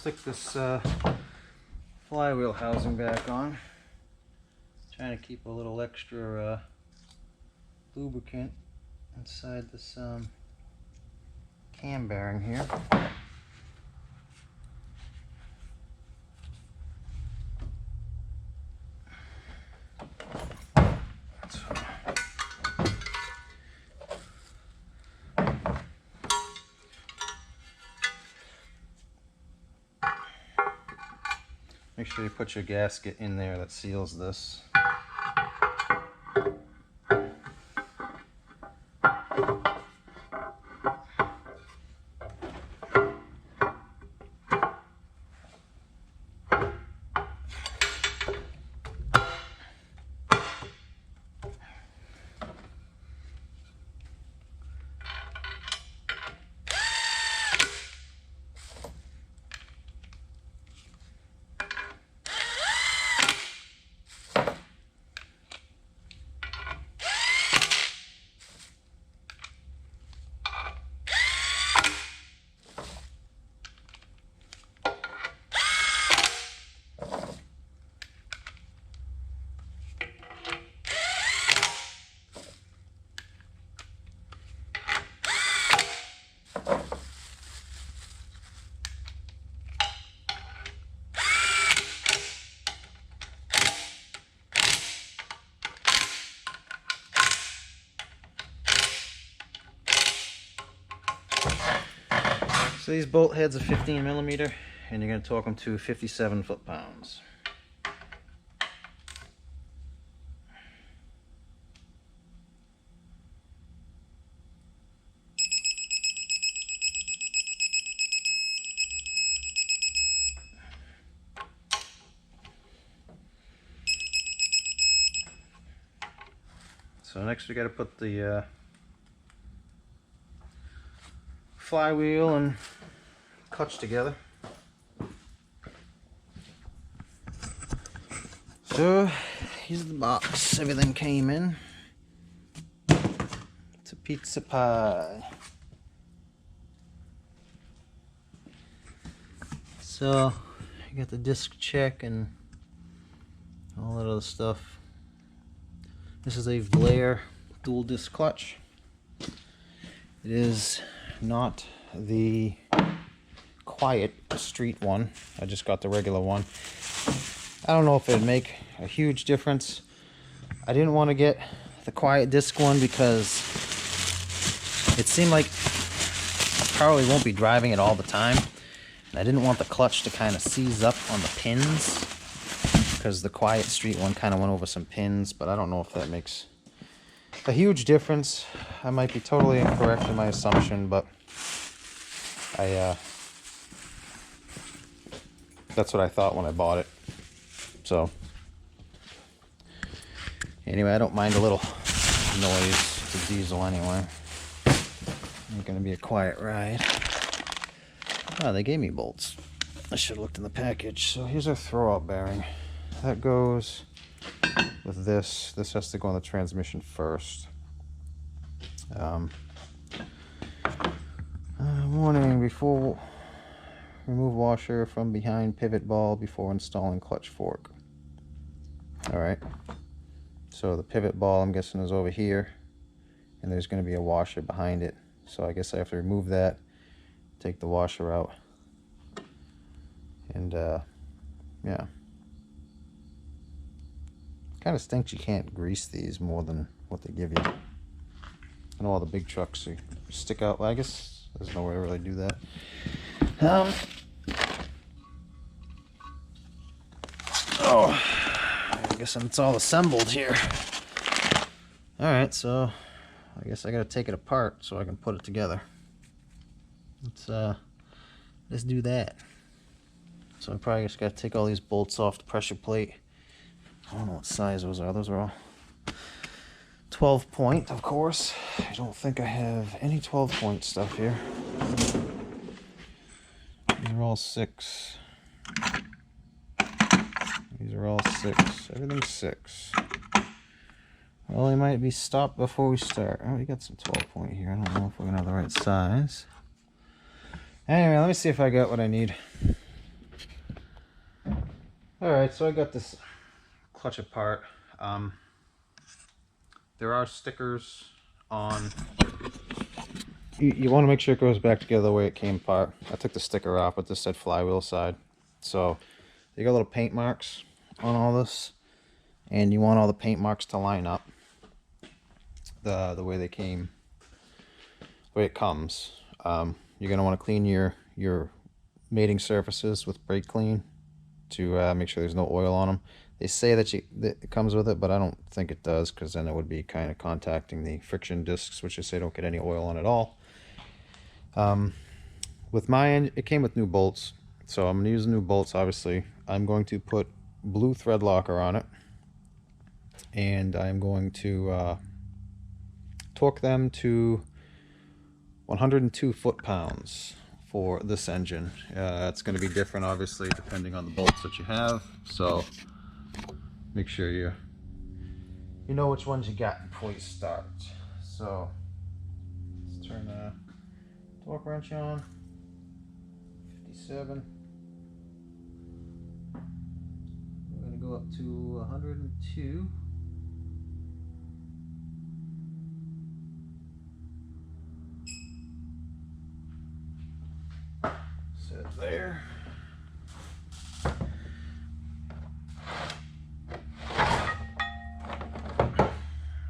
stick this flywheel housing back on. Trying to keep a little extra lubricant inside this cam bearing here. Make sure you put your gasket in there that seals this. So these bolt heads are 15 millimeter, and you're going to torque them to 57 foot-pounds. So next we got to put the flywheel and clutch together. So here's the box everything came in. It's a pizza pie. So you got the disc check and all that other stuff. This is a valair dual disc clutch. It is not the quiet street one. I just got the regular one. I don't know if it'd make a huge difference. I didn't want to get the quiet disc one because it seemed like I probably won't be driving it all the time. And I didn't want the clutch to kind of seize up on the pins, because the quiet street one kind of went over some pins, but I don't know if that makes a huge difference. I might be totally incorrect in my assumption, but that's what I thought when I bought it. So anyway, I don't mind a little noise. It's a diesel anyway. Ain't gonna be a quiet ride. Oh, they gave me bolts. I should have looked in the package. So here's our throwout bearing. That goes with this. This has to go on the transmission first. Warning: before remove washer from behind pivot ball before installing clutch fork. Alright, so the pivot ball, I'm guessing, is over here, and there's going to be a washer behind it, so I guess I have to remove that, take the washer out, and yeah. Kind of stinks you can't grease these more than what they give you. I know all the big trucks stick out. Well, I guess there's no way to really do that. Oh, I guess it's all assembled here. Alright, so I guess I gotta take it apart so I can put it together. Let's do that. So I probably just gotta take all these bolts off the pressure plate. I don't know what size those are. Those are all 12 point, of course. I don't think I have any 12 point stuff here. These are all 6. These are all 6. Everything's 6. Well, they might be stopped before we start. Oh, we got some 12 point here. I don't know if we're gonna have the right size. Anyway, let me see if I got what I need. Alright, so I got this clutch apart. There are stickers on. You want to make sure it goes back together the way it came apart. I took the sticker off, but this said Flywheel side. So you got little paint marks on all this, and you want all the paint marks to line up the way they came, the way it comes. You're gonna want to clean your mating surfaces with brake clean to make sure there's no oil on them. They say that it comes with it, but I don't think it does, because then it would be kind of contacting the friction discs, which they say don't get any oil on at all. With mine, it came with new bolts, so I'm going to use new bolts. Obviously, I'm going to put blue thread locker on it, and I'm going to torque them to 102 foot-pounds for this engine. It's going to be different, obviously, depending on the bolts that you have, so make sure you know which ones you got before you start. So let's turn the torque wrench on. 57. We're going to go up to 102. Set it there.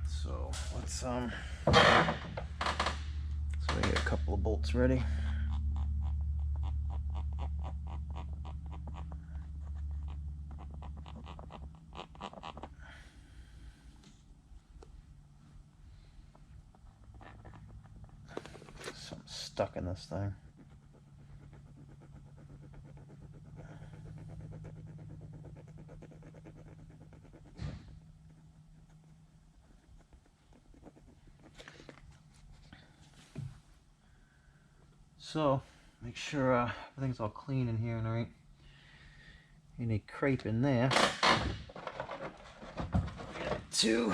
So let's so we get a couple of bolts ready. Something stuck in this thing. So make sure everything's all clean in here and there ain't any crepe in there. Two.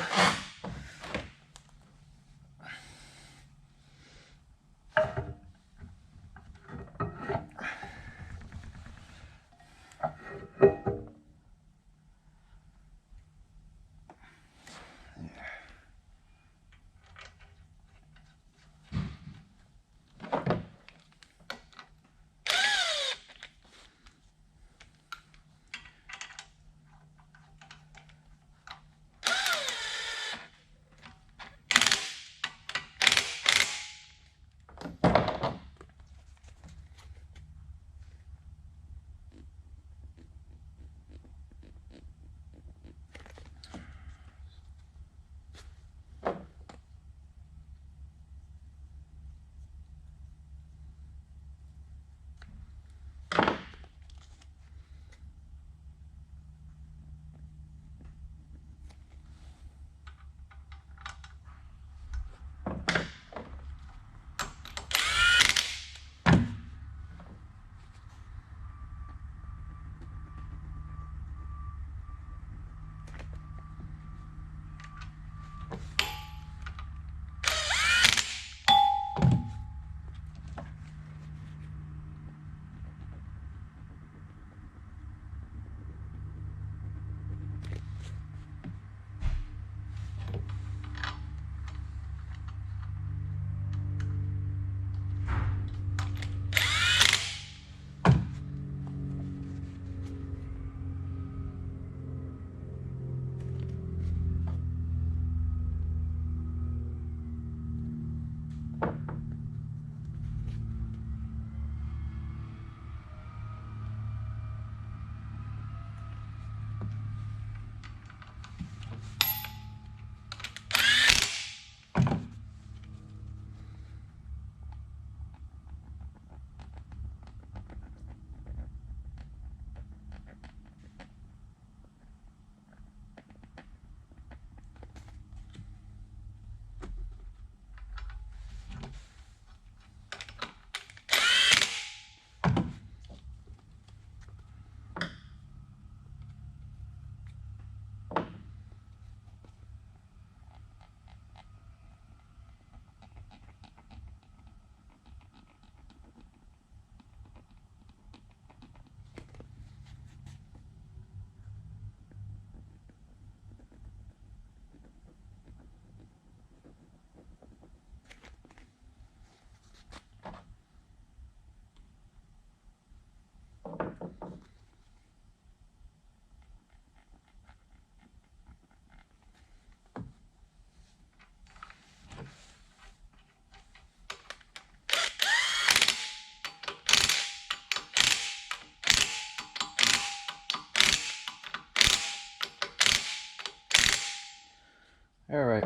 All right,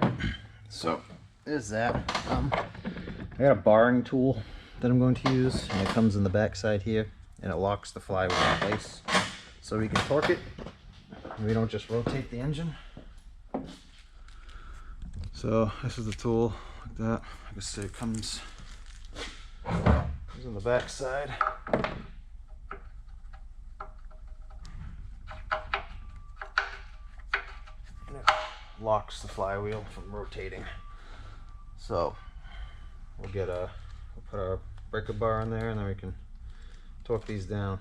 so there's that. I got a barring tool that I'm going to use, and it comes in the back side here, and it locks the flywheel in place, so we can torque it. And we don't just rotate the engine. So this is the tool, like that. Like I said, it comes in the back side. And it locks the flywheel from rotating. So we'll put our breaker bar in there, and then we can torque these down.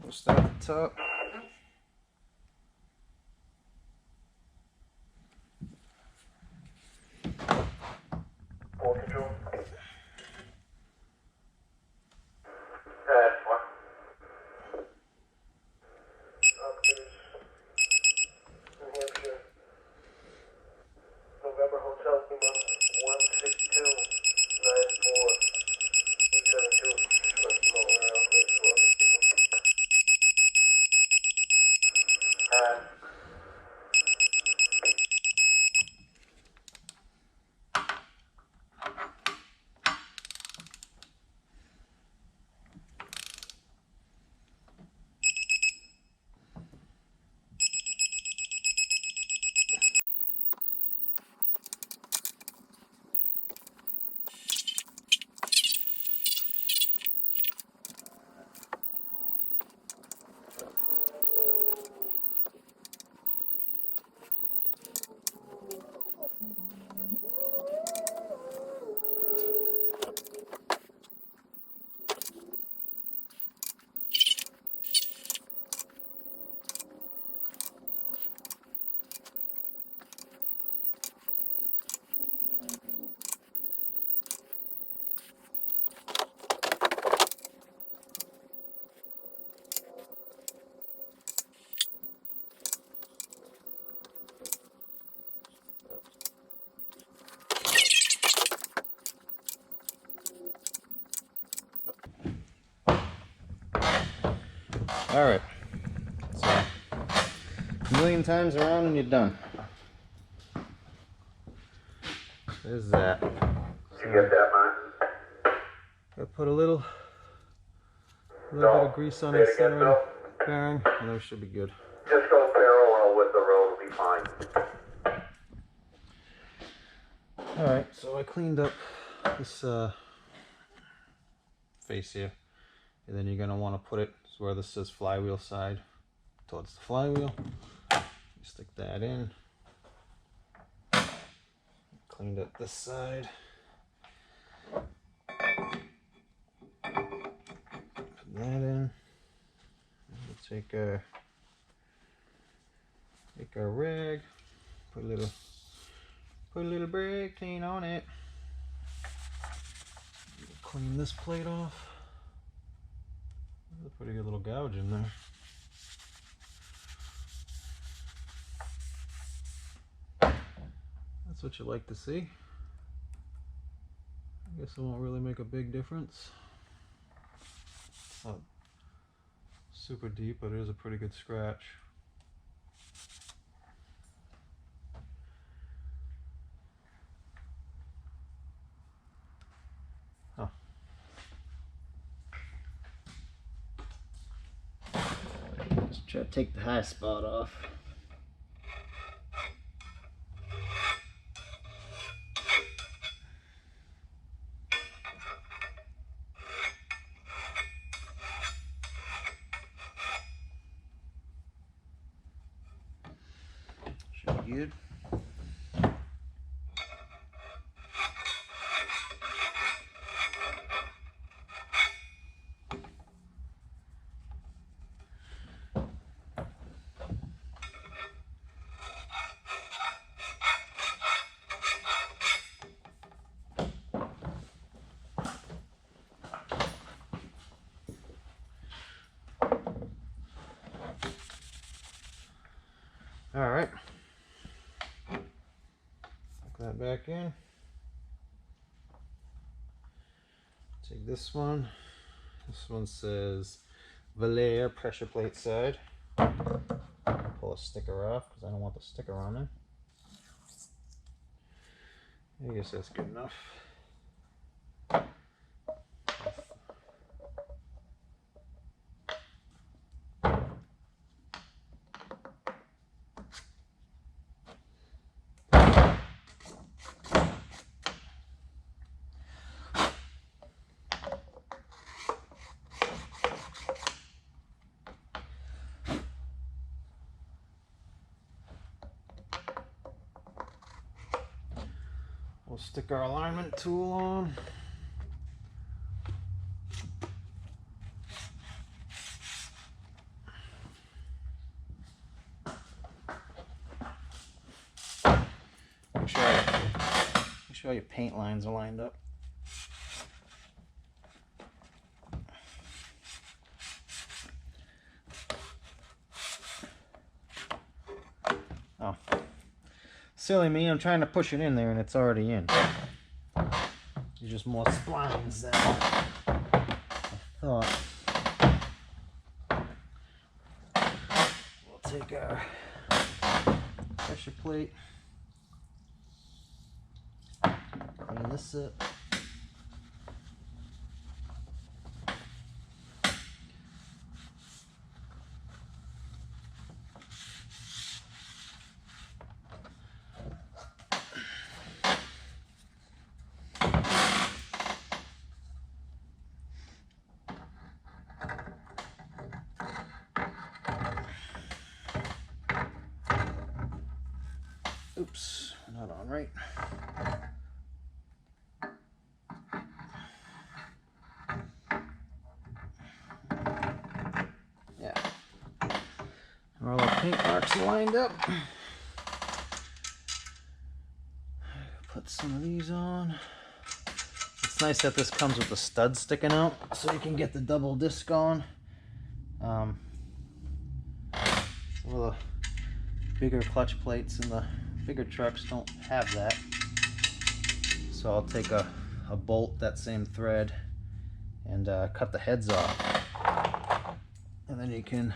We'll start at the top. All right, so a million times around and you're done. There's that. So you get that, man? I put a little bit of grease on the center bearing, and that should be good. Just go parallel with the road, will be fine. All right, so I cleaned up this face here, and then you're gonna want to put it where this says flywheel side towards the flywheel. You stick that in. Cleaned up this side. Put that in. We'll take our rag, put a little brake clean on it. Clean this plate off. There's a pretty good little gouge in there. That's what you like to see. I guess it won't really make a big difference. It's not super deep, but it is a pretty good scratch. Huh. Just try to take the high spot off. Should be good. All right. Plug that back in. Take this one. This one says valair pressure plate side. Pull a sticker off because I don't want the sticker on there. I guess that's good enough. We'll stick our alignment tool on. Make sure your paint lines are lined up. Oh, silly me, I'm trying to push it in there and it's already in. There's just more splines than I thought. We'll take our pressure plate, clean this up. Oops, not on right. Yeah. Are all the paint marks lined up? Put some of these on. It's nice that this comes with the stud sticking out, so you can get the double disc on. Some of the bigger clutch plates in the bigger trucks don't have that. So I'll take a bolt, that same thread, and cut the heads off. And then you can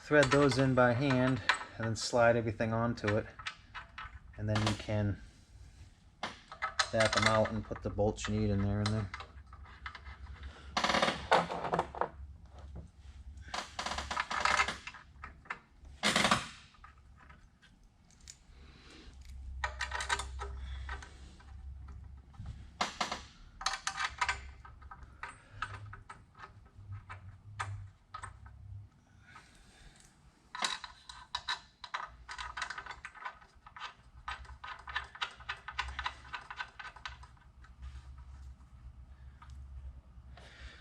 thread those in by hand and then slide everything onto it. And then you can back them out and put the bolts you need in there and then.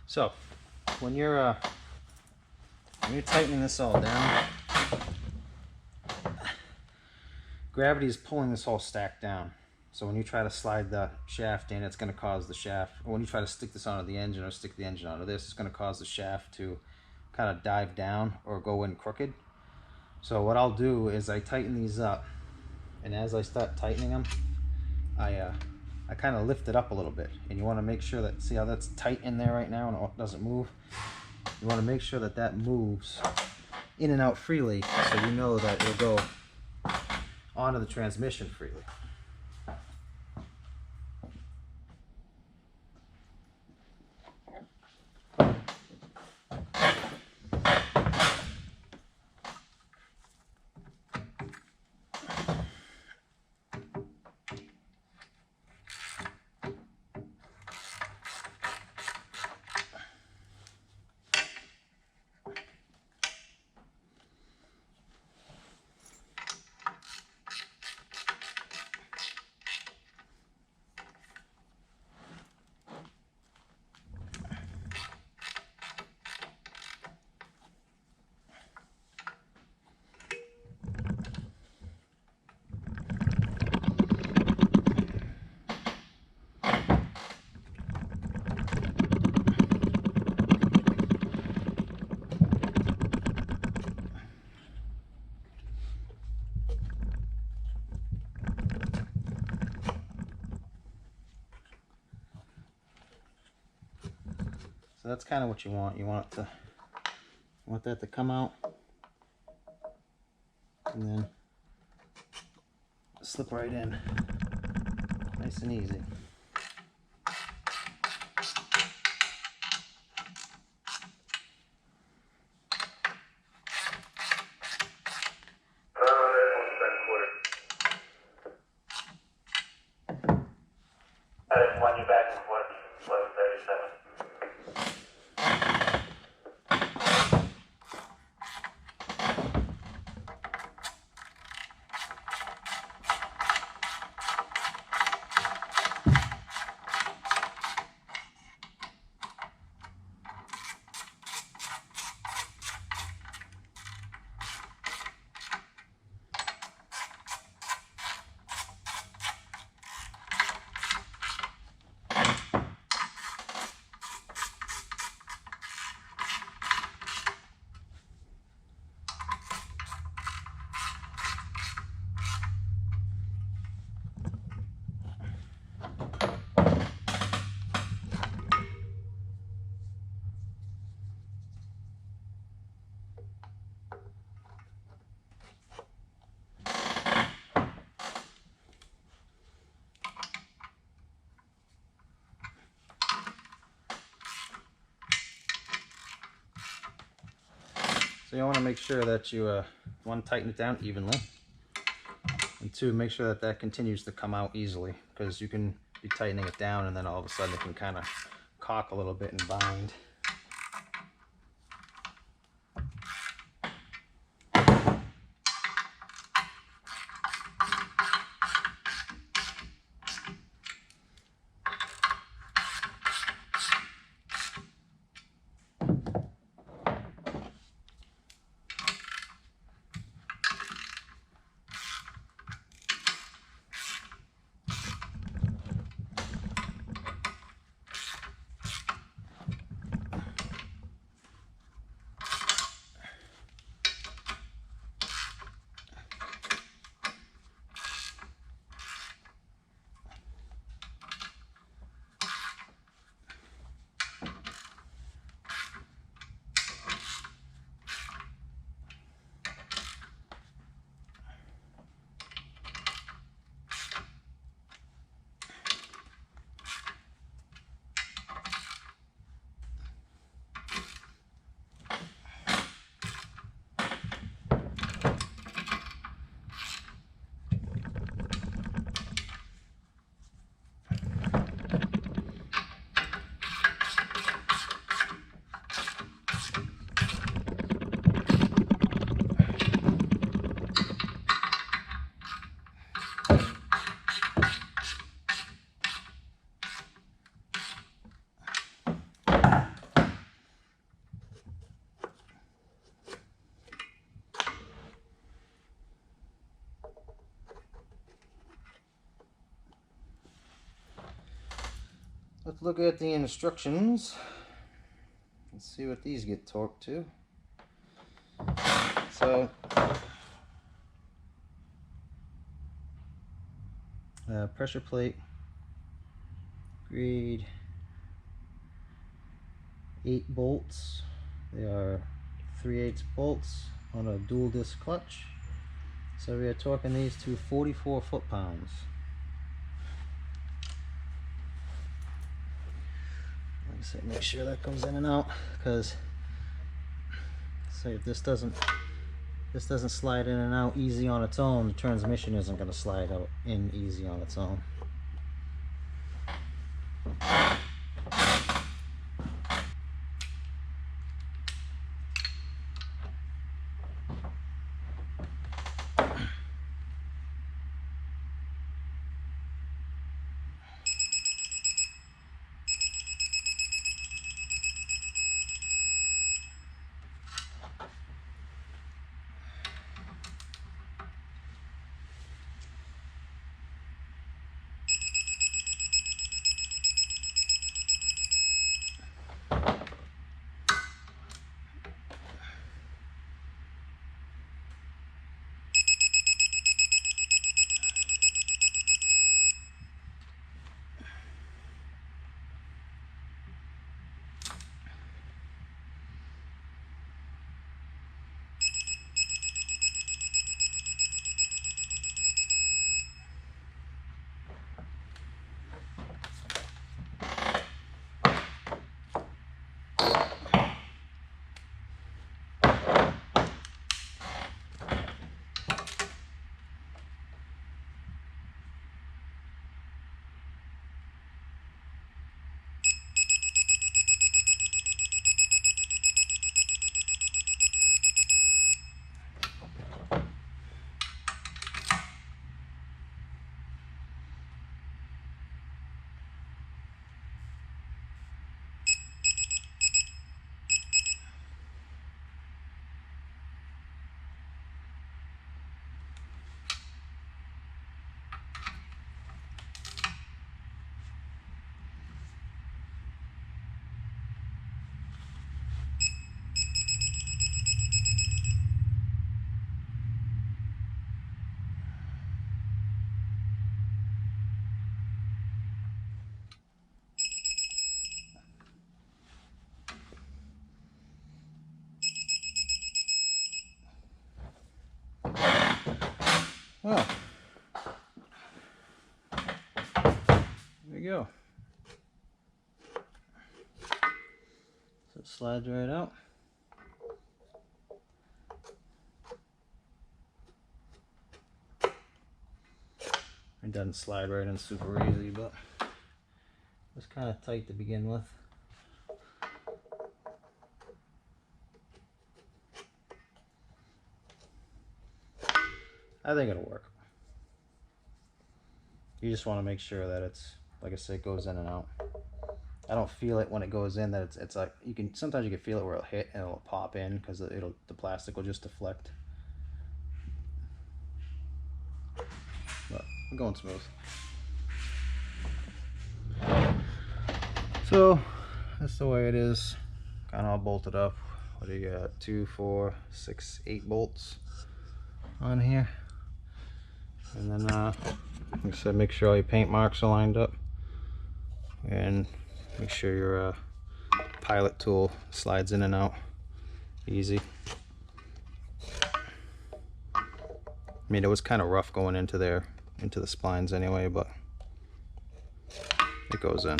So when you're tightening this all down, gravity is pulling this whole stack down. So when you try to slide the shaft in, it's going to cause the shaft, or when you try to stick this onto the engine or stick the engine onto this, it's going to cause the shaft to kind of dive down or go in crooked. So what I'll do is I tighten these up, and as I start tightening them, I kind of lift it up a little bit, and you want to make sure that, see how that's tight in there right now and it doesn't move? You want to make sure that that moves in and out freely, so you know that it'll go onto the transmission freely. So that's kind of what you want. You want that to come out, and then slip right in, nice and easy. When you're back and forth, 11:37. So you want to make sure that you, one, tighten it down evenly, and two, make sure that that continues to come out easily, because you can be tightening it down and then all of a sudden it can kind of cock a little bit and bind. Let's look at the instructions. Let's see what these get torqued to. So, pressure plate, grade 8 bolts. They are 3/8 bolts on a dual disc clutch. So we are torquing these to 44 foot-pounds. Like I said, make sure that comes in and out, because say if this doesn't slide in and out easy on its own, the transmission isn't going to slide out in easy on its own. Well, there you go. So it slides right out. It doesn't slide right in super easy, but it was kind of tight to begin with. I think it'll work. You just want to make sure that it's, like I said, goes in and out. I don't feel it when it goes in, that it's like, you can, sometimes you can feel it where it'll hit and it'll pop in because the plastic will just deflect. But we're going smooth. So that's the way it is, kind of all bolted up. What do you got? 2, 4, 6, 8 bolts on here. And then like I said, make sure all your paint marks are lined up, and make sure your pilot tool slides in and out easy. I mean, it was kind of rough going into the splines anyway, but it goes in.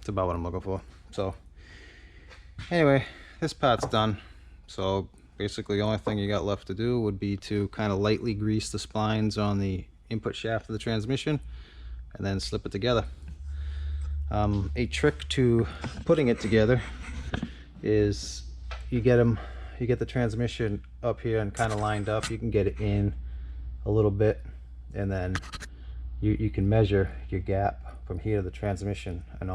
It's about what I'm looking for. So anyway, this part's done. So basically the only thing you got left to do would be to kind of lightly grease the splines on the input shaft of the transmission and then slip it together. A trick to putting it together is you get the transmission up here and kind of lined up. You can get it in a little bit, and then you can measure your gap from here to the transmission and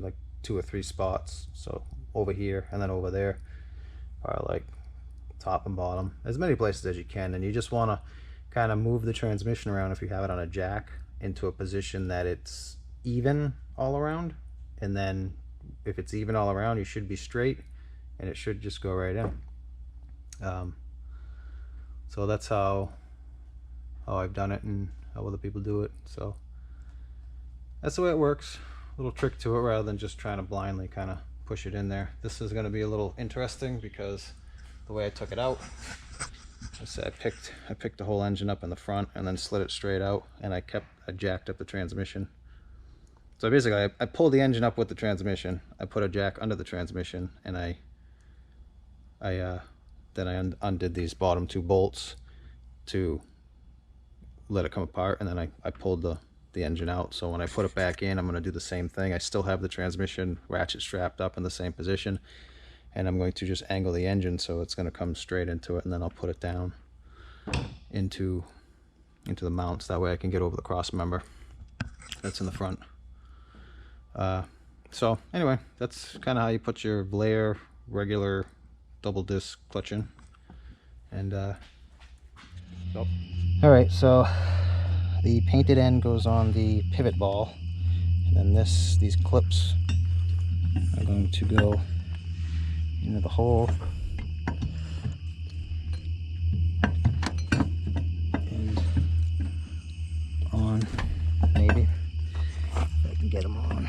like 2 or 3 spots. So over here and then over there are like top and bottom, as many places as you can. And you just want to kind of move the transmission around, if you have it on a jack, into a position that it's even all around. And then if it's even all around, you should be straight and it should just go right in. So that's how I've done it and how other people do it. So that's the way it works. A little trick to it, rather than just trying to blindly kind of push it in there. This is going to be a little interesting because the way I took it out, I picked the whole engine up in the front and then slid it straight out, and I jacked up the transmission. So basically I pulled the engine up with the transmission, I put a jack under the transmission, and I undid these bottom 2 bolts to let it come apart, and then I pulled the engine out. So when I put it back in, I'm going to do the same thing. I still have the transmission ratchet strapped up in the same position, and I'm going to just angle the engine so it's going to come straight into it, and then I'll put it down into the mounts. That way I can get over the cross member that's in the front. So anyway, that's kind of how you put your valair regular double disc clutch in. And alright, so the painted end goes on the pivot ball, and then these clips are going to go into the hole and on, maybe if I can get them on.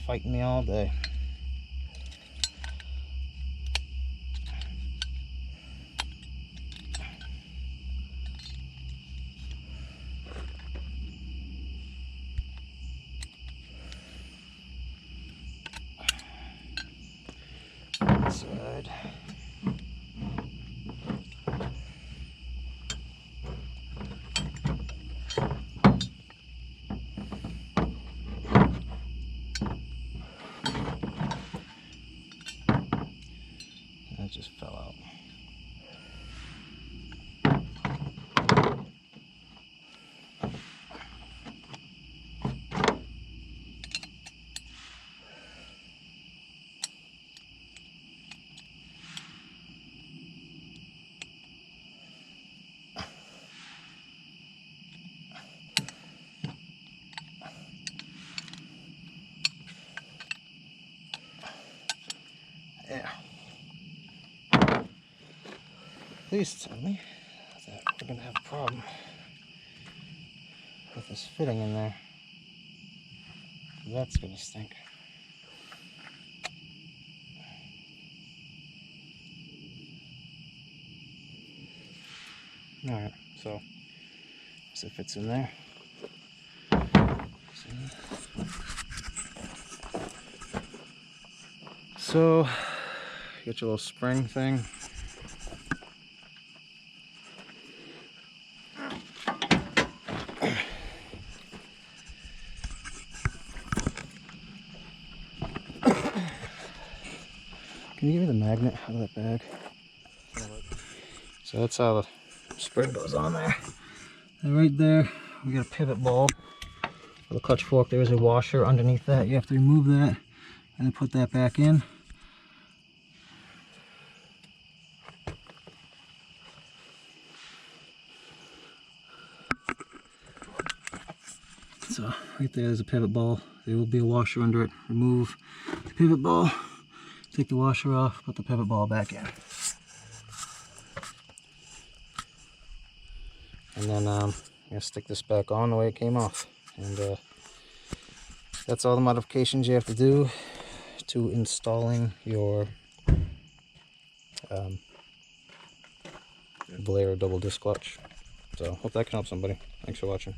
Fighting me all day. Side. That just fell out. please tell me that we're gonna have a problem with this fitting in there. That's gonna stink. Alright, so see if it's in there. So, you got your little spring thing. Can you give me the magnet out of that bag? So that's how the spring goes on there. And right there, we got a pivot ball for the clutch fork. There is a washer underneath that. You have to remove that and then put that back in. So right there's a pivot ball. There will be a washer under it. Remove the pivot ball, take the washer off, put the pivot ball back in. And then I'm gonna stick this back on the way it came off. And that's all the modifications you have to do to installing your valair double disc clutch. So hope that can help somebody. Thanks for watching.